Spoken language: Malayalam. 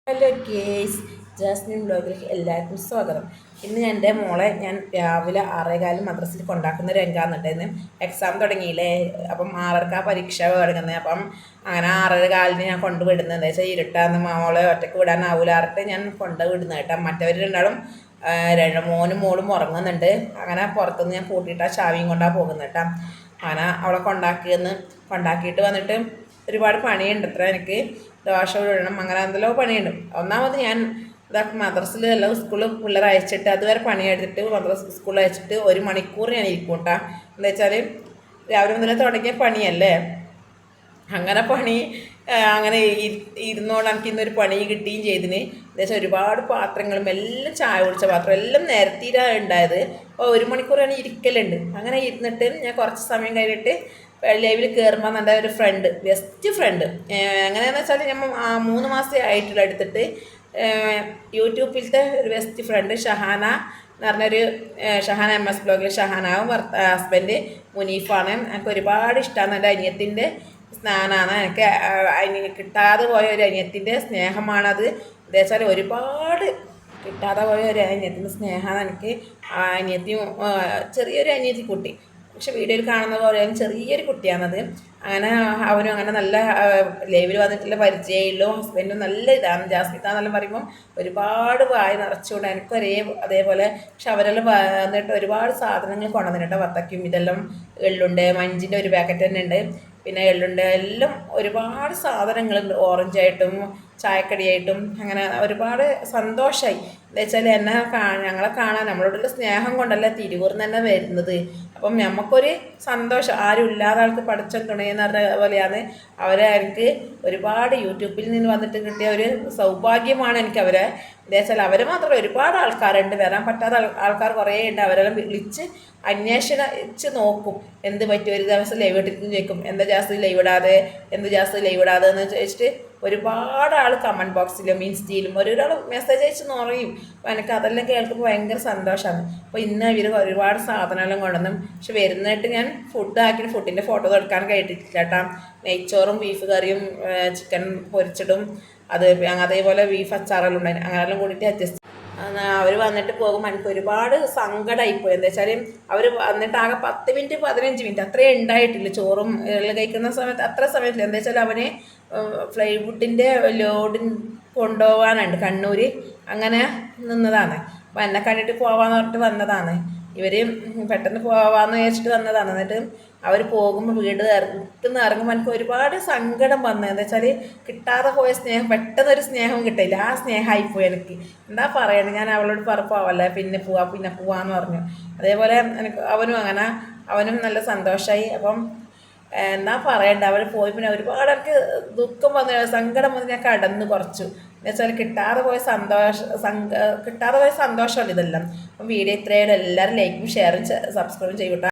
ഹലോ ഗേസ്, ജാസ്മിൻ ബ്ലോഗിലേക്ക് എല്ലാവർക്കും സ്വാഗതം. ഇന്ന് എൻ്റെ മോളെ ഞാൻ രാവിലെ 6:15 മദ്രസയിൽ കൊണ്ടാക്കുന്ന രംഗാന്നിട്ടായിരുന്നു. എക്സാം തുടങ്ങിയില്ലേ, അപ്പം 6:30 പരീക്ഷ തുടങ്ങുന്നത്. അപ്പം അങ്ങനെ 6:15 ഞാൻ കൊണ്ടുവിടുന്നത്. എന്താ വെച്ചാൽ ഇരുട്ടാന്ന് മോളെ ഒറ്റയ്ക്ക് വിടാനാവില്ല അറിഞ്ഞിട്ട് ഞാൻ കൊണ്ടുവിടുന്നത് കേട്ടോ. മറ്റവർ രണ്ടാളും മോനും മോളും ഉറങ്ങുന്നുണ്ട്. അങ്ങനെ പുറത്തുനിന്ന് ഞാൻ കൂട്ടിയിട്ട് ചാവിയും കൊണ്ടാണ് പോകുന്നത് കേട്ടോ. അങ്ങനെ അവളെ കൊണ്ടാക്കിയിട്ട് വന്നിട്ട് ഒരുപാട് പണിയുണ്ട് അത്ര. എനിക്ക് ദോശ വിടണം, അങ്ങനെ എന്തെല്ലോ പണിയുണ്ട്. ഒന്നാമത് ഞാൻ മദ്രസിൽ എല്ലാം സ്കൂളിൽ പിള്ളേർ അയച്ചിട്ട് അതുവരെ പണിയെടുത്തിട്ട് സ്കൂളിൽ അയച്ചിട്ട് 1 മണിക്കൂർ ഞാൻ ഇരിക്കും കേട്ടോ. എന്താ വെച്ചാൽ രാവിലെ മുതലേ തുടങ്ങിയ പണിയല്ലേ, അങ്ങനെ അങ്ങനെ ഇരുന്നോണ്ട് എനിക്ക് ഇന്നൊരു പണി കിട്ടുകയും ചെയ്തിന്. എന്താ വെച്ചാൽ ഒരുപാട് പാത്രങ്ങളും എല്ലാം ചായ കുടിച്ച പാത്രം എല്ലാം നിരത്തിയിട്ടാണ് ഉണ്ടായത്. അപ്പോൾ 1 മണിക്കൂർ ഞാൻ ഇരിക്കലുണ്ട്. അങ്ങനെ ഇരുന്നിട്ട് ഞാൻ കുറച്ച് സമയം കഴിഞ്ഞിട്ട് ലൈവിൽ കയറുമ്പോൾ എൻ്റെ ഒരു ഫ്രണ്ട്, ബെസ്റ്റ് ഫ്രണ്ട്, എങ്ങനെയാണെന്ന് വെച്ചാൽ നമ്മൾ 3 മാസമേ ആയിട്ടുള്ള എടുത്തിട്ട് യൂട്യൂബിലത്തെ ഒരു ബെസ്റ്റ് ഫ്രണ്ട് ഷഹാന എന്ന് പറഞ്ഞൊരു ഷഹാന MS ബ്ലോഗിൽ ഷഹാനാവും ഹസ്ബൻഡ് മുനീഫാണ്. എനിക്ക് ഒരുപാട് ഇഷ്ടമാണ്. എൻ്റെ അനിയത്തിൻ്റെ സ്നാനമാണ്. എനിക്ക് കിട്ടാതെ പോയ ഒരു അനിയത്തിൻ്റെ സ്നേഹമാണത്. എന്താ വെച്ചാൽ ഒരുപാട് കിട്ടാതെ പോയ ഒരു അനിയത്തിൻ്റെ സ്നേഹമാണ് എനിക്ക്. അനിയത്തിയും ചെറിയൊരു അനിയത്തി കുട്ടി, പക്ഷെ വീഡിയോയിൽ കാണുന്ന പോലെ ചെറിയൊരു കുട്ടിയാണത്. അങ്ങനെ അവനും അങ്ങനെ നല്ല ലൈവിൽ വന്നിട്ടുള്ള പരിചയമുള്ളൂ. ഹസ്ബൻഡും നല്ല ഇതാണ്. ജാസ്മിത്താന്നെല്ലാം പറയുമ്പം ഒരുപാട് വായ നിറച്ചുകൊണ്ട് എനിക്കും അതേപോലെ. പക്ഷെ അവരെല്ലാം വന്നിട്ട് ഒരുപാട് സാധനങ്ങൾ കൊണ്ടുവന്നിട്ട് വത്തക്കും ഇതെല്ലാം എള്ളുണ്ട്, മഞ്ചിൻ്റെ ഒരു പാക്കറ്റ് തന്നെ ഉണ്ട്, പിന്നെ എള്ളുണ്ട്, എല്ലാം ഒരുപാട് സാധനങ്ങളുണ്ട്. ഓറഞ്ചായിട്ടും ചായക്കടിയായിട്ടും അങ്ങനെ ഒരുപാട് സന്തോഷമായി. എന്താ വെച്ചാൽ ഞങ്ങളെ കാണാൻ നമ്മളോടുള്ള സ്നേഹം കൊണ്ടല്ല തിരുവൂർന്ന് തന്നെ വരുന്നത്. അപ്പം നമുക്കൊരു സന്തോഷം. ആരും ഇല്ലാതെ ആൾക്ക് പഠിച്ച തുണയെന്ന് പറഞ്ഞ പോലെയാണ് എനിക്ക് ഒരുപാട് യൂട്യൂബിൽ നിന്ന് വന്നിട്ട് കിട്ടിയ ഒരു സൗഭാഗ്യമാണ് എനിക്ക് അവരെ. എന്താ വെച്ചാൽ അവർ മാത്രം ഒരുപാട് ആൾക്കാരുണ്ട്, വരാൻ പറ്റാത്ത ആൾക്കാർ കുറേ ഉണ്ട്. അവരെല്ലാം വിളിച്ച് അന്വേഷിച്ച് നോക്കും എന്ത് പറ്റും. ഒരു ദിവസം ലൈവ് ഇട്ടിട്ട് ചോദിക്കും എന്താ ജാസ്തി ലൈവ് ഇടാതെ എന്ന് ചോദിച്ചിട്ട് ഒരുപാട് ആൾ കമൻറ്റ് ബോക്സിലും ഇൻസ്റ്റയിലും ഒരാൾ മെസ്സേജ് അയച്ച് പറയും. അപ്പോൾ എനിക്ക് അതെല്ലാം കേൾക്കുമ്പോൾ ഭയങ്കര സന്തോഷമാണ്. അപ്പോൾ ഇന്ന് ഇവർ ഒരുപാട് സാധനമെല്ലാം കൊണ്ടുവന്നു. പക്ഷെ വരുന്നിട്ട് ഞാൻ ഫുഡിൻ്റെ ഫോട്ടോ എടുക്കാൻ കഴിഞ്ഞിട്ടില്ല കേട്ടോ. നെയ്ച്ചോറും ബീഫ് കറിയും ചിക്കൻ പൊരിച്ചിടും അതേപോലെ ബീഫ് അച്ചാറെല്ലാം ഉണ്ടായിരുന്നു. അങ്ങനെയെല്ലാം കൂടിയിട്ട് അഡ്ജസ്റ്റ് അവർ വന്നിട്ട് പോകുമ്പോൾ എനിക്ക് ഒരുപാട് സങ്കടമായിപ്പോയി. എന്താ വെച്ചാൽ അവർ വന്നിട്ട് ആകെ 10 മിനിറ്റ് 15 മിനിറ്റ് അത്രയും ഉണ്ടായിട്ടില്ല. ചോറും എല്ലാം കഴിക്കുന്ന സമയത്ത് അത്ര സമയത്തില്ല. എന്താ വെച്ചാൽ അവനെ ഫ്ലൈവുഡിൻ്റെ ലോഡിന് കൊണ്ടുപോകാനുണ്ട് കണ്ണൂർ. അങ്ങനെ നിന്നതാണ്. അപ്പോൾ എന്നെ കണ്ടിട്ട് പോവാന്ന് പറഞ്ഞിട്ട് വന്നതാണ്. ഇവർ പെട്ടെന്ന് പോവാന്ന് വിചാരിച്ചിട്ട് വന്നതാണ്. എന്നിട്ട് അവർ പോകുമ്പോൾ വീട്ടിൽ ഇറങ്ങുമ്പോൾ എനിക്ക് ഒരുപാട് സങ്കടം വന്നു. എന്താ വെച്ചാൽ കിട്ടാതെ പോയ സ്നേഹം പെട്ടെന്നൊരു സ്നേഹം കിട്ടില്ല. ആ സ്നേഹമായിപ്പോയി എനിക്ക്. എന്താ പറയണത്, ഞാൻ അവളോട് പോവല്ലേ പിന്നെ പോവാന്ന് പറഞ്ഞു. അതേപോലെ എനിക്ക് അവനും നല്ല സന്തോഷമായി. അപ്പം എന്നാ പറയണ്ട, അവർ പോയി പിന്നെ ഒരുപാട് എനിക്ക് ദുഃഖം വന്നു, സങ്കടം വന്ന് ഞാൻ കടന്നു കുറച്ചു. എന്ന് വെച്ചാൽ കിട്ടാതെ പോയ സന്തോഷമല്ല ഇതെല്ലാം. അപ്പം വീഡിയോ ഇത്രയും എല്ലാവരും ലൈക്കും ഷെയറും സബ്സ്ക്രൈബും ചെയ്യട്ടെ.